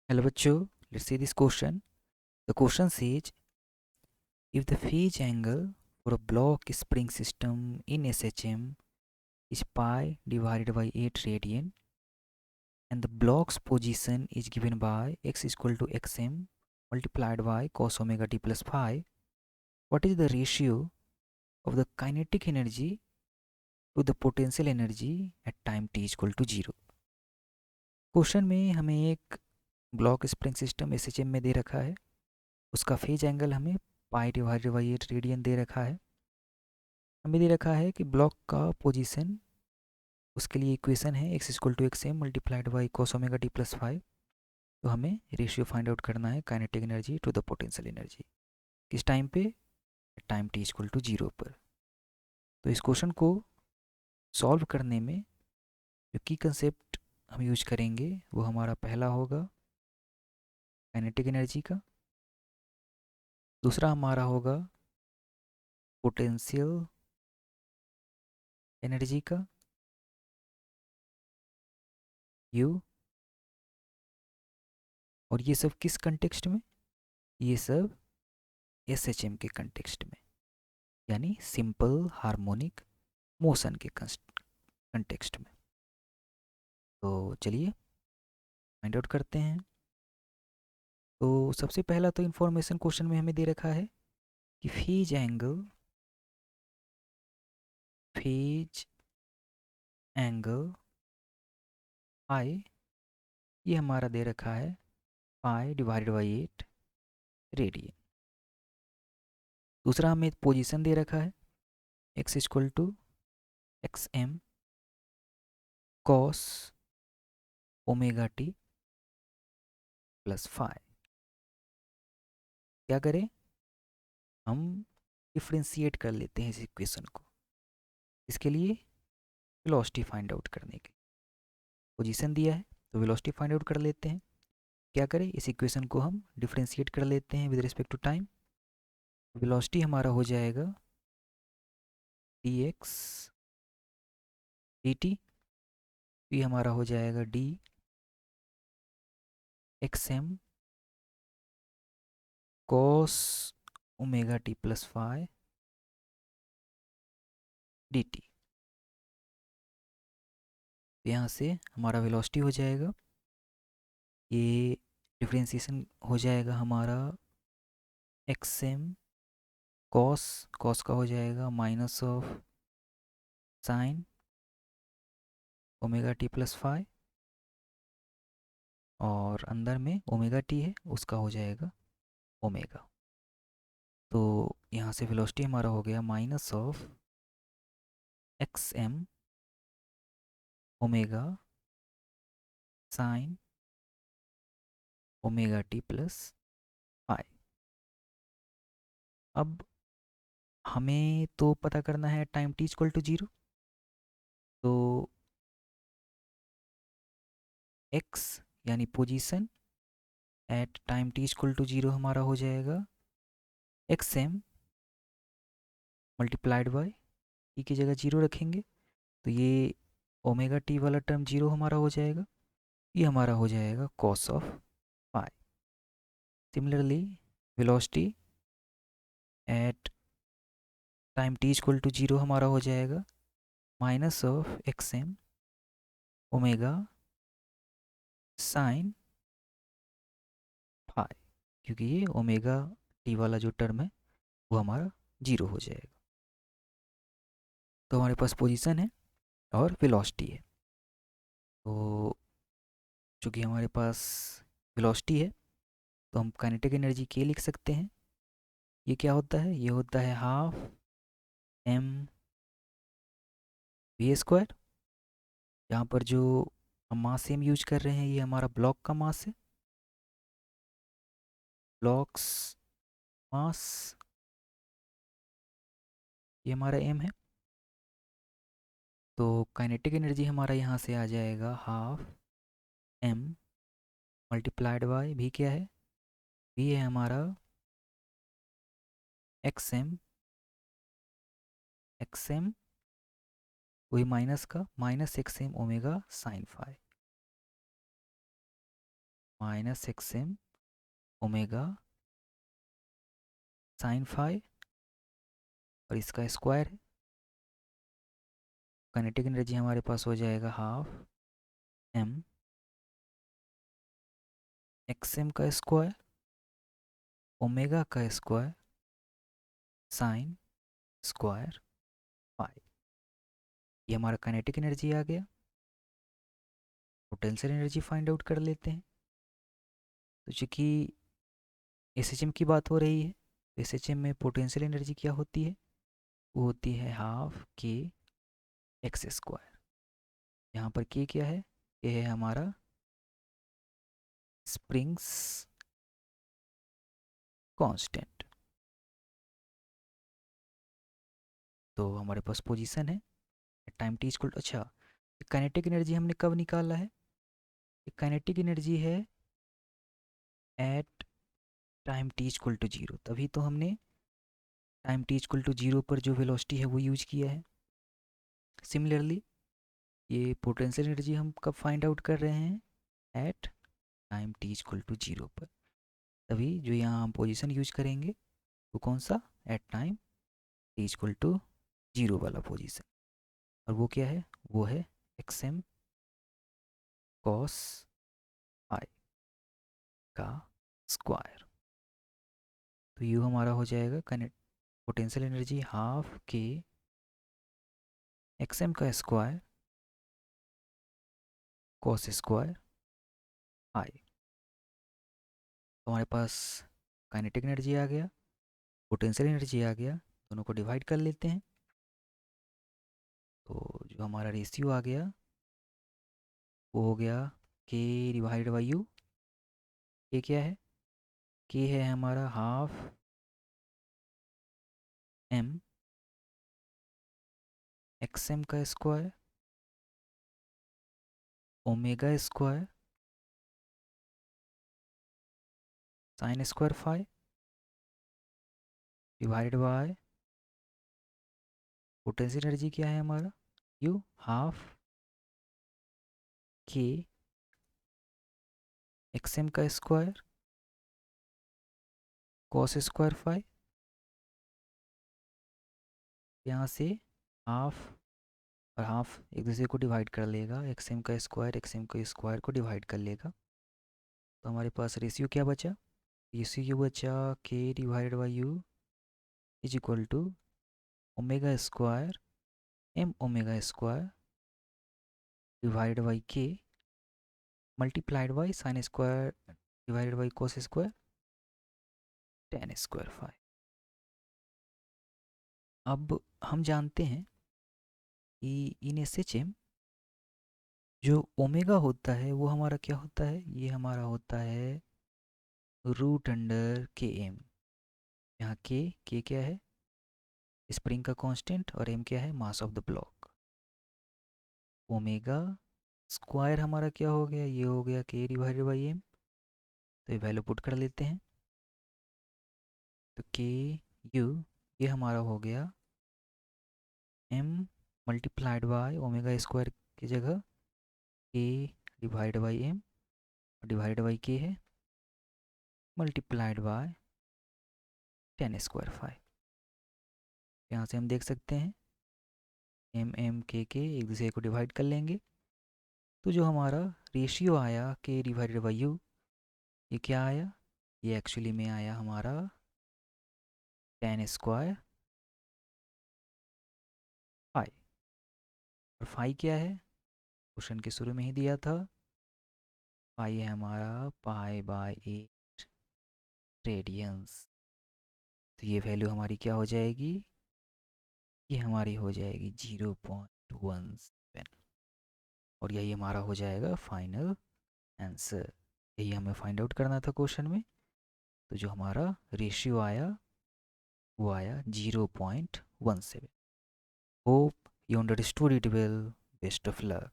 Hello bachcho, let's see this question. The question says, if the phase angle for a block spring system in SHM is pi divided by 8 radian and the block's position is given by x is equal to xm multiplied by cos omega t plus phi, what is the ratio of the kinetic energy to the potential energy at time t is equal to 0? Question में हमें एक block spring system SHM में दे रखा है, उसका phase angle हमें पाई divided by 8 radian दे रखा है। हमें दे रखा है कि ब्लॉक का पोजीशन, उसके लिए इक्वेशन है x equal to x m multiplied by cos omega t plus 5। तो हमें रेशियो फाइंड आउट करना है kinetic energy to the potential energy किस टाइम पे, टाइम टी इक्वल टू 0 पर। तो इस क्वेश्चन को सॉल्व करने में जो की कंसेप्ट हम यूज करेंगे वो हमारा पहला होगा काइनेटिक एनर्जी का, दूसरा हमारा होगा पोटेंशियल एनर्जी का यू, और ये सब किस कंटेक्स्ट में, ये सब SHM के कंटेक्स्ट में, यानी सिंपल हार्मोनिक मोशन के कंटेक्स्ट में। तो चलिए फाइंड आउट करते हैं। तो सबसे पहला तो इन्फॉर्मेशन क्वेश्चन में हमें दे रखा है कि फेज एंगल आई, ये हमारा दे रखा है पाई डिवाइडेड बाई 8 रेडियन। दूसरा हमें पोजीशन दे रखा है x equal to x m cos omega t plus 5। क्या करें, हम डिफ्रेंशिएट कर लेते हैं इस इक्वेशन को। इसके लिए वेलोसिटी फाइंड आउट करने के लिए पोजीशन दिया है तो वेलोसिटी फाइंड आउट कर लेते हैं। क्या करें, इस इक्वेशन को हम डिफ्रेंशिएट कर लेते हैं with respect to time. Velocity हमारा हो जाएगा डी एक्स डी टी, ये हमारा हो जाएगा d x m cos omega t plus 5 d t. यहाँ से हमारा वेलोसिटी हो जाएगा, ये डिफ्रेंशिएशन हो जाएगा हमारा एक्स एम कॉस, कॉस का हो जाएगा minus of sine omega t plus 5, और अंदर में ओमेगा टी है उसका हो जाएगा ओमेगा। तो यहाँ से वेलोसिटी हमारा हो गया minus of x m omega sine omega t plus 5। अब हमें तो पता करना है टाइम टी इक्वल टू 0, तो एक्स यानी position at time t equal to 0 हमारा हो जाएगा x m multiplied by t की जगह 0 रखेंगे तो ये ओमेगा टी वाला टर्म 0 हमारा हो जाएगा, ये हमारा हो जाएगा cos of pi. Similarly velocity at time t equal to 0 हमारा हो जाएगा minus of x m omega sine pi, क्योंकि ये ओमेगा टी वाला जो टर्म है वो हमारा 0 हो जाएगा। तो हमारे पास पोजीशन है और वेलोसिटी है। तो चूँकि हमारे पास वेलोसिटी है तो हम काइनेटिक एनर्जी के लिख सकते हैं। ये क्या होता है, ये होता है हाफ एम वी स्क्वायर। यहाँ पर जो हम मास सेम यूज कर रहे हैं ये हमारा ब्लॉक का मास है, ब्लॉक्स मास, ये हमारा एम है। तो काइनेटिक एनर्जी हमारा यहाँ से आ जाएगा हाफ एम मल्टीप्लाइड बाय भी क्या है, भी है हमारा एक्स एम वही माइनस का minus x m omega sine 5 minus XM omega sine phi और इसका स्क्वायर है। काइनेटिक एनर्जी हमारे पास हो जाएगा हाफ M XM का स्क्वायर ओमेगा का स्क्वायर साइन स्क्वायर फाई। ये हमारा काइनेटिक एनर्जी आ गया। पोटेंशियल एनर्जी फाइंड आउट कर लेते हैं। तो चूँकि SHM की बात हो रही है, SHM में पोटेंशियल एनर्जी क्या होती है? वो होती है हाफ के एक्स स्क्वायर। यहाँ पर के क्या है? ये है हमारा स्प्रिंग्स कांस्टेंट। तो हमारे पास पोजीशन है टाइम टी इक्वल। अच्छा, काइनेटिक एनर्जी हमने कब निकाला है? काइनेटिक एनर्जी है at time t equal to 0। तभी तो हमने टाइम टी इक्वल टू 0 पर जो वेलोसिटी है वो यूज किया है। सिमिलरली ये पोटेंशियल एनर्जी हम कब फाइंड आउट कर रहे हैं? At time t equal to 0 पर। तभी जो यहाँ हम पोजीशन यूज करेंगे वो कौन सा? At time t equal to 0 वाला पोजीशन। और वो क्या है? वो है XM कॉस आई का स्क्वायर। तो यू हमारा हो जाएगा connect potential energy half k XM का स्क्वायर कॉस स्क्वायर आई। तो हमारे पास काइनेटिक एनर्जी आ गया, पोटेंशियल एनर्जी आ गया, दोनों को डिवाइड कर लेते हैं। तो जो हमारा रेशियो आ गया वो हो गया के डिवाइड बाई यू। ये क्या है? के है हमारा हाफ M XM का square omega square sine square phi divided by potential energy क्या है हमारा? यू हाफ के XM का स्क्वायर कॉस स्क्वायर फाई। यहाँ से हाफ और हाफ एक दूसरे को डिवाइड कर लेगा, XM का स्क्वायर XM के स्क्वायर को डिवाइड कर लेगा। तो हमारे पास रेशियो क्या बचा? रेशियो बचा K divided by U is equal to omega square M omega square divide by K multiplied by sine square divided by cos square ten square phi. अब हम जानते हैं कि इन SHM जो ओमेगा होता है वो हमारा क्या होता है? ये हमारा होता है रूट अंडर KM। यहाँ के क्या है? स्प्रिंग का कांस्टेंट और M क्या है? Mass of the block. Omega square हमारा क्या हो गया? ये हो गया के डिवाइडेड बाई M। तो ये वैल्यू पुट कर लेते हैं। तो के यू ये हमारा हो गया M multiplied by omega square की जगह k divide by M divide by k है multiplied by tan square phi. यहाँ से हम देख सकते हैं M के एक दूसरे को डिवाइड कर लेंगे। तो जो हमारा रेशियो आया के डिवाइडेड बाई यू, ये क्या आया? ये एक्चुअली में आया हमारा टेन स्क्वायर फाई। और फाई क्या है? क्वेश्चन के शुरू में ही दिया था, फाई है हमारा पाई बाय 8 रेडियंस। तो ये वैल्यू हमारी क्या हो जाएगी? ये हमारी हो जाएगी 0.17 और यही हमारा हो जाएगा फाइनल आंसर। यही हमें फाइंड आउट करना था क्वेश्चन में। तो जो हमारा रेशियो आया वो आया 0.17। Hope you understood it well. Best of luck.